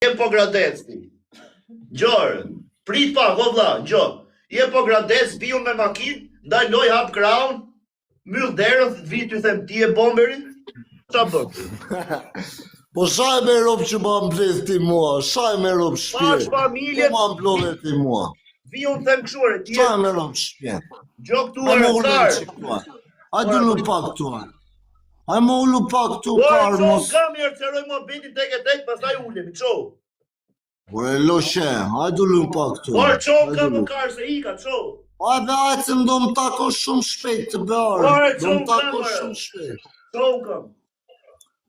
Je po gradec ti. Gjorë, prit pa, vëlla, gjo. Je po gradec, viju me makinë, ndaloj hap kraun, myll derën, të vi ty them ti e bomberin. Qa bët? Po shaj me rob që ma mbledh ti mua, shaj me rob shpje. Pash familje. Po ma mblodhe ti mua. Viju në them këshuare, ti e... Shaj me rob shpje. Gjo këtu arëtar. Hajde lu pak këtu. Hajde më ullu pak këtu, Karmos. Kam i arceroj mua biti tek e tek, pastaj ulemi, qo. Ure loshe, hajde ullu pak këtu. Por qo kam më karë se ika, qo. Hajde hajde se më do më tako shumë shpejt të bearë. Do më tako shumë shpejt. Qo kam.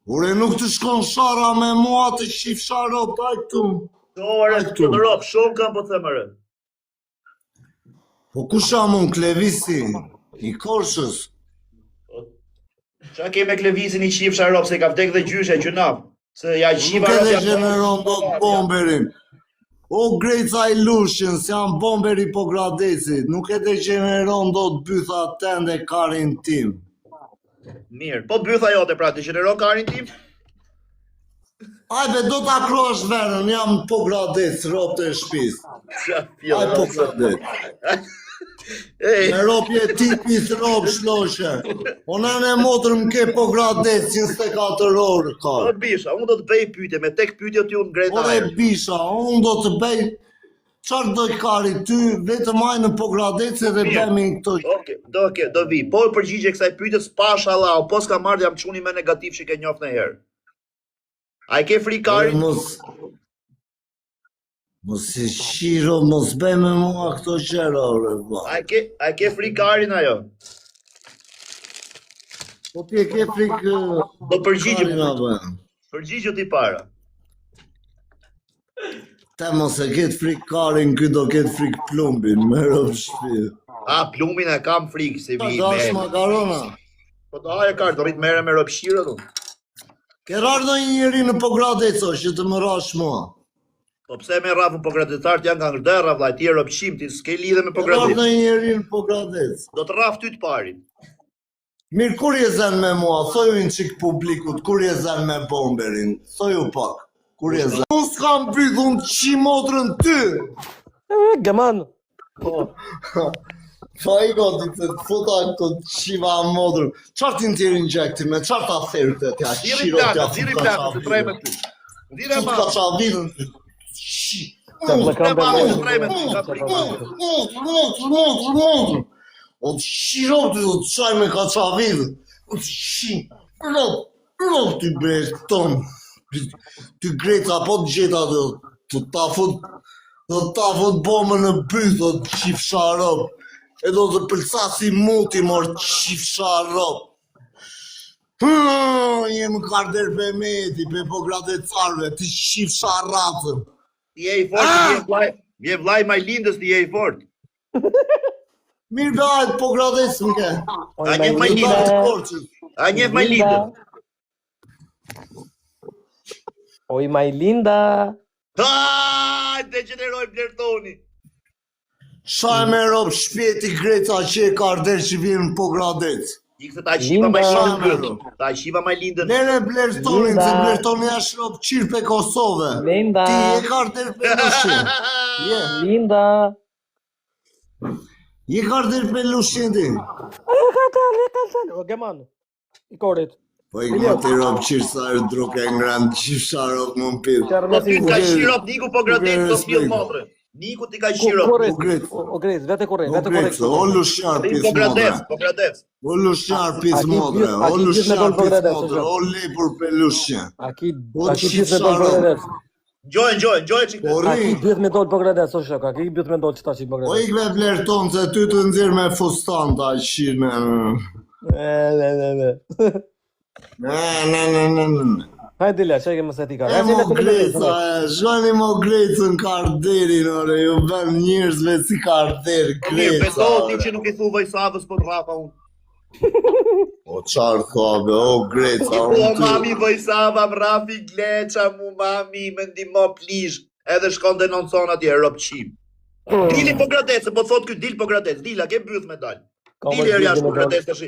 Ure nuk të shkon shara me mua të shif shara, taj këtu. Qo are, të në ropë, shumë kam po themërë. Po ku sham unë Klevisi, i Korshës? Qa ke me Klevisin i qif sharop, se ka vdek dhe gjyshe që naf. Se ja qiva... Nuk edhe gjeneron do të bomberin. O Greca i Lushin, se janë bomberi po Gradecit. Nuk edhe gjeneron do të bytha tende karin tim. Mirë, po bytha jote pra të gjeneron karin tim? Ajde, do të akrosh verën, jam po Gradec, rob të shpis. Aj po Gradec. Me ropje tipis rob shloshe. Ona në motër më ke po Gradec 24 orë ka. O Bisha, unë do të bëj pyetje, me tek pyetje ty unë grejta ajer. O Bisha, unë do të bëj qarë do kari ty, vetëm aj në po Gradec dhe bëjmë këto. Oke, do vi. Po përgjigje kësaj pyetjes pasha Allah, po s'ka marrë jam çuni me negativ që ke njoft në herë. A i ke frikarin? Mos i shiro, mos bëj me mua këto qera, ore. A i ke frikarin ajo? Po ti e ke frikë... Do përgjigje ti para. Te mos e ketë frikarin, ky do ketë frikë plumbin, me rëpë shpirë. A, plumbin e kam frikë, se vi me... Ta dash makarona. Po da e kartë, do rritë mere me rëpë shirë, du. Ke rarë do një njëri në Pogradeco, që të më rash mua. Po pse me rafën Pogradecarët janë nga ngërderra, vla, ti e rëpëshim, ti s'ke lidhe me Pogradec. Ke rarë do një njëri në Pogradec. Do të rafë ty të parin. Mirë, kur je zen me mua, thoju në qikë publikut, kur je zen me bomberin, thoju pak, kur je zen. Unë s'kam pyth, unë qi motrën ty. Gaman. Fa i goti të fota këto qiva motrën. Qarë ti në tjeri në gjekti me, qarë ta thërë të tja, shiro tja, ziri plaka, se trejme ty. Zire ma. Ka qa vidën të shi. O të shirop të të qaj me ka qa vidë. O të shi. Rop të bresh ton. Të Greca po të gjeta të tafut bomën në byth, o të qif sharop. E do të pëlsasi muti, mor qif sharop. Jem karder pe meti, pe po Gradecarve, të qif sharatën. Ti je i fort, je vlaj maj lindës, ti je i fort. Mirë bëjt, po Gradec më ke. A njef maj lindë. A njef maj lindë. Oj, maj linda. Hajt, degeneroj Blertoni. Shaj me rob shpjeti Greca që e karder që vinë po Gradec. Ikse ta shiva maj lindën. Ta shiva maj lindën. Nere Blertonin, se Blertoni ashtë rob qirë pe Kosove. Linda. Ti e karder pe Lushin. Linda. Je karder pe Lushin ti. O Gaman. I korit. Po i këti rob qirë sa e druke ngrënë qirë sa rob më më pidhë. Po ty ka shirop, Niku po Gradec të spjell motrë. Niku ti ka shirop. O Grec, vete korrekt, vete korrekt. O Lushan pis Po Gradec, modre. po Gradec. O Lushan pis modre. O Lushan pis modre. O lepur pe Lushan. Aki dyt me dol po Gradec. Gjojnë që Aki dyt me dol po Gradec, o shok, aki dyt me dol qëta që po Po Gradec. ikve Blerton se ty të nxirë me fustan ta shirë me... Ne. Hajde Dila, që e ke mëse ti ka. E mo Greca, shkoni mo Grecën karderin, ore, ju bën njërzve si karder mirë, Greca. beso ti që nuk i thu Vojsavës po të rafa unë. O qarë thobe, o Greca, O mami Vojsava, më rafi gleqa mu mami, me ndimo plish, edhe shkon denoncon atje, ropqim. Dili po Gradec, po thot kjo dil po Gradec, dila, ke byth me dal. Dili e jashtë po Gradec të shi.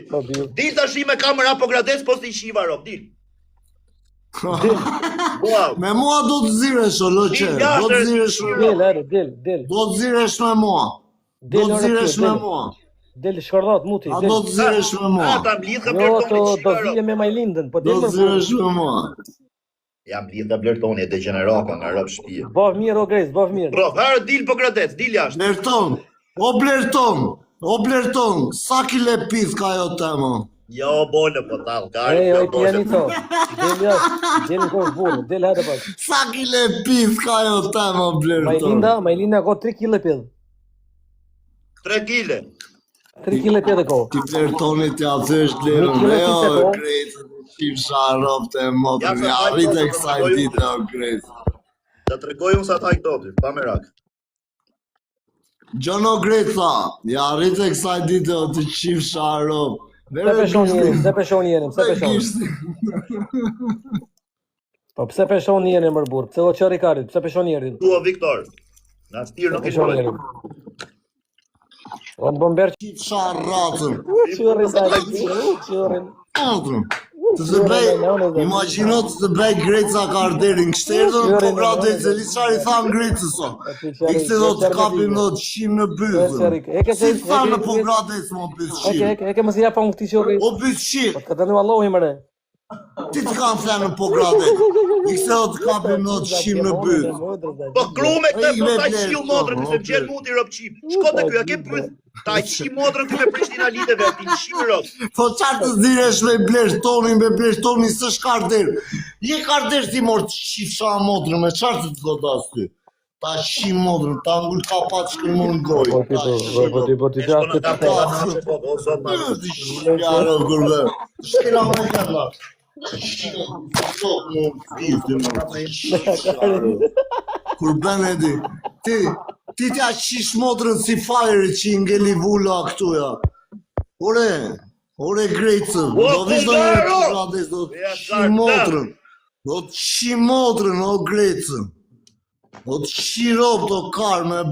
Dil të shi me kamera po Gradec, po s'ti shiva rop, dil. Wow. Me mua do të ziresh o loqe, do të ziresh me mua. Del, hajde, del. Do të ziresh me mua. Do Del të ora ziresh këtu, me del. mua. Del shkordhat muti, A del. do të ziresh me mua. Ta mlidh ka Jo, Blertoni to do 100 euro. vije me Majlindën, po Do del të më ziresh me mua. Jam mlidh ka Blertoni e degeneraka nga rob shtëpia. Bëf mirë o Grace, bëf mirë. Bro, harë dil po gradec, dil jashtë. Blerton, o Blerton, sa kile pith ka jo tema? Jo, bole po tall, ka. Ej, ti janë to. Del jashtë, del në kohë burë, del hajde pak. Sa kile pith ka jo tema, Blerton? Majlinda ka 3 kg pjedh. 3 kile. 3 kg pjedh ko. Ti Blertonit ja thësht lirën, Një kilo jo, pizza, po. Grejtë, qim sharop të motrën, ja rritë e kësaj dite, o Grejtë. Ta tregoj unë sa taj këtoti, pa merak. Gjono Grejtë tha, ja rritë e kësaj dite, o të qim sharop. Pse peshoni jenim, pse peshoni jenim, pse peshoni. Po pse peshoni jenim mër burr, pse o qëri karit, pse peshoni jenim. Tua Viktor. Na stir nuk i Peshoni shkoj. jenim. O bomber Qim sharatën, çurrin tani, çurrin. motrën. Të të bëj, imagino të të bëj Grejtë sa ka arderin kështerdën, po gratë e li qari thamë Grejtë so. I këse do të kapim do të shim në byzën. Si të thamë po gratë e s'mo bëjt shim. Eke mos ia pa un këtij çurri. O bëjt shim. Ka tani vallohi mëre. Ti të kam flenë po gratë. I këse do të kapim do të shim në byzë. Po krume këtë, Ej, po me ta Blerton, qiu modrën, o, se më gjen muti rob qim. Shko te ky, a ke pyet? Ta qi modrën këtu me Prishtina lidheve, ti qim rob. Po qarë të ziresh me Blertoni s'është karder. Je karder ti mor të shifsha modrën, me qarë të të do ty? Ta shim modrën, ta ngull ka pa të shkërmon në gojë. Po ti Shko në ja. kafe, na po, o zot na. Ti shkjaro gërbe. Shkjera me kërla. Kur ben e di, ti t'ja qish modrën si fajri që i ngeli vula këtuja. Ore Grejtësën, do vish do një përshades, do t'qi modrën. Do t'qi modrën, o Grejtësën. Do t'qi rob, do karme.